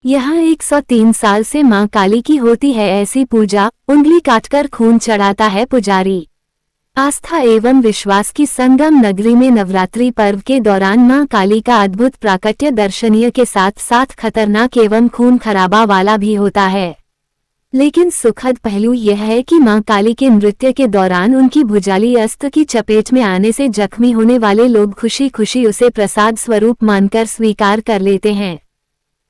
यहाँ 103 साल से मां काली की होती है ऐसी पूजा, उंगली काटकर खून चढ़ाता है पुजारी। आस्था एवं विश्वास की संगम नगरी में नवरात्रि पर्व के दौरान मां काली का अद्भुत प्राकट्य दर्शनीय के साथ साथ खतरनाक एवं खून खराबा वाला भी होता है। लेकिन सुखद पहलू यह है कि मां काली के नृत्य के दौरान उनकी भुजाली अस्त्र की चपेट में आने से जख्मी होने वाले लोग खुशी खुशी उसे प्रसाद स्वरूप मानकर स्वीकार कर लेते हैं।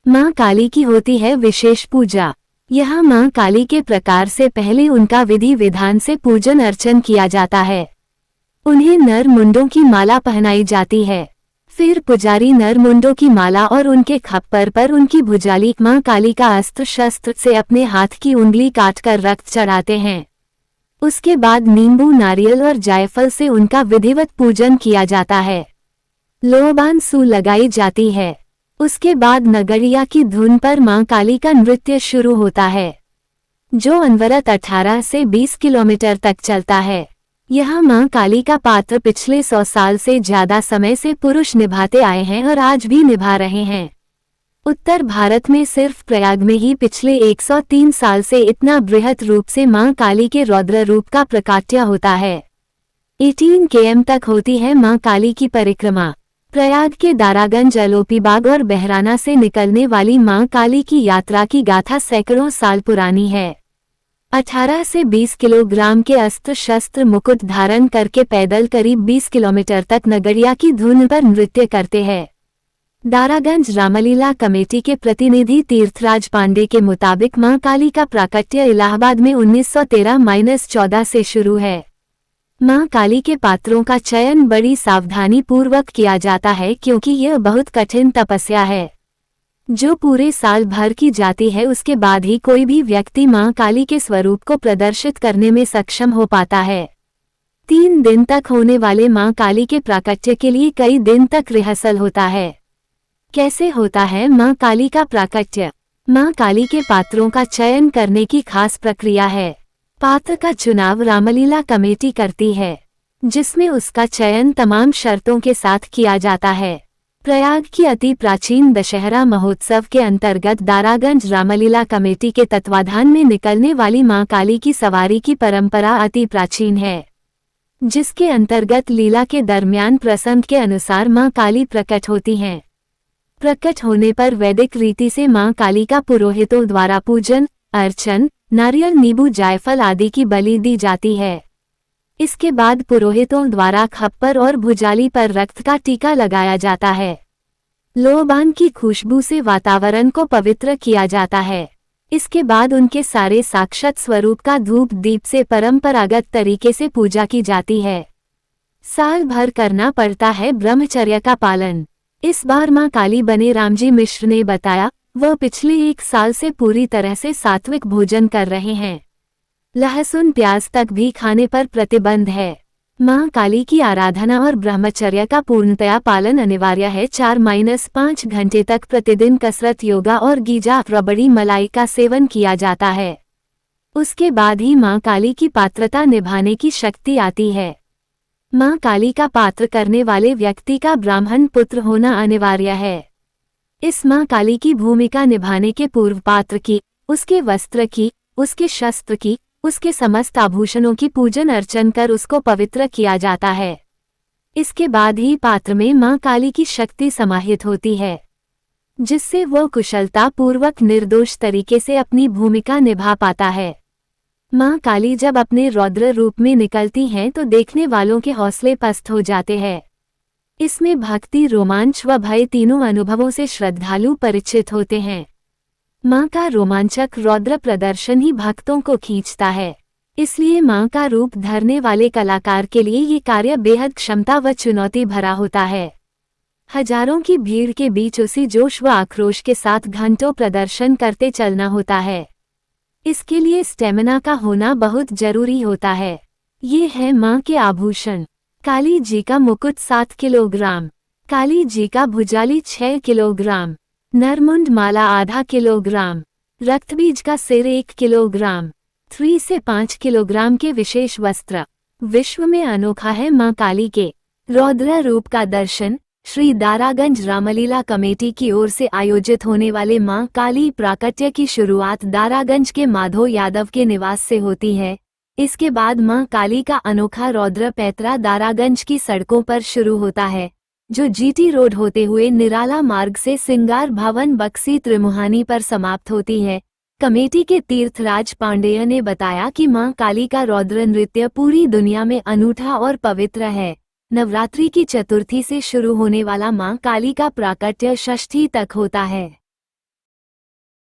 मां काली की होती है विशेष पूजा। यहाँ मां काली के प्रकार से पहले उनका विधि विधान से पूजन अर्चन किया जाता है। उन्हें नर मुंडों की माला पहनाई जाती है। फिर पुजारी नर मुंडों की माला और उनके खप्पर पर उनकी भुजाली मां काली का अस्त्र शस्त्र से अपने हाथ की उंगली काटकर रक्त चढ़ाते हैं। उसके बाद नींबू नारियल और जायफल से उनका विधिवत पूजन किया जाता है। लोबान सू लगाई जाती है। उसके बाद नगरिया की धुन पर मां काली का नृत्य शुरू होता है, जो अनवरत 18 से 20 किलोमीटर तक चलता है। यहाँ मां काली का पात्र पिछले 100 साल से ज्यादा समय से पुरुष निभाते आए हैं और आज भी निभा रहे हैं। उत्तर भारत में सिर्फ प्रयाग में ही पिछले 103 साल से इतना बृहत रूप से मां काली के रौद्र रूप का प्रकाट्य होता है। 18 km तक होती है मां काली की परिक्रमा। प्रयाग के दारागंज अलोपीबाग और बहराना से निकलने वाली मां काली की यात्रा की गाथा सैकड़ों साल पुरानी है। 18 से 20 किलोग्राम के अस्त्र शस्त्र मुकुट धारण करके पैदल करीब 20 किलोमीटर तक नगरिया की धुन पर नृत्य करते हैं। दारागंज रामलीला कमेटी के प्रतिनिधि तीर्थराज पांडे के मुताबिक मां काली का प्राकट्य इलाहाबाद में 1913-14 से शुरू है। मां काली के पात्रों का चयन बड़ी सावधानी पूर्वक किया जाता है क्योंकि यह बहुत कठिन तपस्या है, जो पूरे साल भर की जाती है। उसके बाद ही कोई भी व्यक्ति मां काली के स्वरूप को प्रदर्शित करने में सक्षम हो पाता है। 3 दिन तक होने वाले मां काली के प्राकट्य के लिए कई दिन तक रिहर्सल होता है। कैसे होता है मां काली का प्राकट्य? मां काली के पात्रों का चयन करने की खास प्रक्रिया है। पात्र का चुनाव रामलीला कमेटी करती है, जिसमें उसका चयन तमाम शर्तों के साथ किया जाता है। प्रयाग की अति प्राचीन दशहरा महोत्सव के अंतर्गत दारागंज रामलीला कमेटी के तत्वाधान में निकलने वाली मां काली की सवारी की परंपरा अति प्राचीन है, जिसके अंतर्गत लीला के दरमियान प्रसंग के अनुसार मां काली प्रकट होती हैं। प्रकट होने पर वैदिक रीति से मां काली का पुरोहितों द्वारा पूजन अर्चन, नारियल नींबू जायफल आदि की बलि दी जाती है। इसके बाद पुरोहितों द्वारा खप्पर और भुजाली पर रक्त का टीका लगाया जाता है। लोबान की खुशबू से वातावरण को पवित्र किया जाता है। इसके बाद उनके सारे साक्षात स्वरूप का धूप दीप से परंपरागत तरीके से पूजा की जाती है। साल भर करना पड़ता है ब्रह्मचर्य का पालन। इस बार मां काली बने रामजी मिश्र ने बताया, वह पिछले 1 साल से पूरी तरह से सात्विक भोजन कर रहे हैं। लहसुन प्याज तक भी खाने पर प्रतिबंध है। मां काली की आराधना और ब्रह्मचर्य का पूर्णतया पालन अनिवार्य है। 4-5 घंटे तक प्रतिदिन कसरत, योगा और गीजा रबड़ी मलाई का सेवन किया जाता है। उसके बाद ही मां काली की पात्रता निभाने की शक्ति आती है। मां काली का पात्र करने वाले व्यक्ति का ब्राह्मण पुत्र होना अनिवार्य है। इस मां काली की भूमिका निभाने के पूर्व पात्र की, उसके वस्त्र की, उसके शस्त्र की, उसके समस्त आभूषणों की पूजन अर्चन कर उसको पवित्र किया जाता है। इसके बाद ही पात्र में मां काली की शक्ति समाहित होती है, जिससे वह कुशलता पूर्वक निर्दोष तरीके से अपनी भूमिका निभा पाता है। मां काली जब अपने रौद्र रूप में निकलती हैं तो देखने वालों के हौसले पस्त हो जाते हैं। इसमें भक्ति, रोमांच व भय तीनों अनुभवों से श्रद्धालु परिचित होते हैं। मां का रोमांचक रौद्र प्रदर्शन ही भक्तों को खींचता है। इसलिए मां का रूप धरने वाले कलाकार के लिए ये कार्य बेहद क्षमता व चुनौती भरा होता है। हजारों की भीड़ के बीच उसी जोश व आक्रोश के साथ घंटों प्रदर्शन करते चलना होता है। इसके लिए स्टेमिना का होना बहुत जरूरी होता है। ये है मां के आभूषण। काली जी का मुकुट 7 किलोग्राम, काली जी का भुजाली 6 किलोग्राम, नरमुंड माला आधा किलोग्राम, रक्तबीज का सिर 1 किलोग्राम, 3 से 5 किलोग्राम के विशेष वस्त्र। विश्व में अनोखा है मां काली के रौद्र रूप का दर्शन। श्री दारागंज रामलीला कमेटी की ओर से आयोजित होने वाले मां काली प्राकट्य की शुरुआत दारागंज के माधो यादव के निवास से होती है। इसके बाद मां काली का अनोखा रौद्र पैतरा दारागंज की सड़कों पर शुरू होता है, जो जीटी रोड होते हुए निराला मार्ग से सिंगार भवन बक्सी त्रिमुहानी पर समाप्त होती है। कमेटी के तीर्थराज पांडेय ने बताया कि मां काली का रौद्र नृत्य पूरी दुनिया में अनूठा और पवित्र है। नवरात्रि की चतुर्थी से शुरू होने वाला मां काली का प्राकट्य षष्ठी तक होता है।